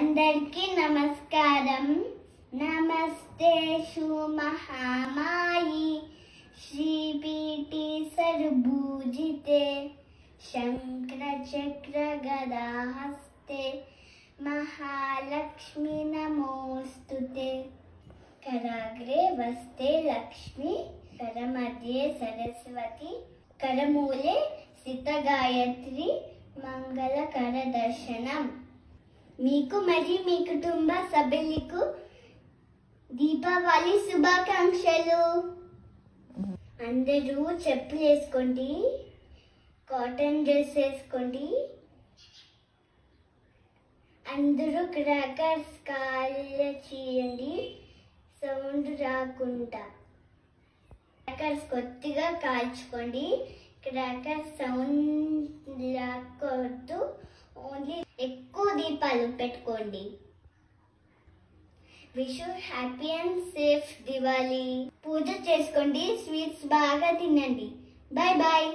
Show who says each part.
Speaker 1: అందరికీ నమస్కారం. నమస్తే మహామాయి శ్రీపీఠి సర్వభూజితే శంకర చక్ర గదాహస్తే మహాలక్ష్మి నమోస్తుతే. కరాగ్రే వస్తే లక్ష్మి, కరమధ్యే సరస్వతి, కరమూలే స్థిత గాయత్రి, మంగళకర దర్శనం. మీకు మరియు మీ కుటుంబ సభ్యులకు దీపావళి శుభాకాంక్షలు. అందరూ చెప్పులు వేసుకోండి, కాటన్ డ్రెస్ వేసుకోండి. అందరూ క్రాకర్స్ కాల్చేయండి, సౌండ్ రాకుండా. క్రాకర్స్ కొద్దిగా కాల్చుకోండి, క్రాకర్స్ సౌండ్ రాకూడదు. ఓన్లీ ఎక్కువ దీపాలు పెట్టుకోండి. Wish you happy and safe Diwali. పూజ చేసుకోండి, స్వీట్స్ బాగా తినండి. Bye bye.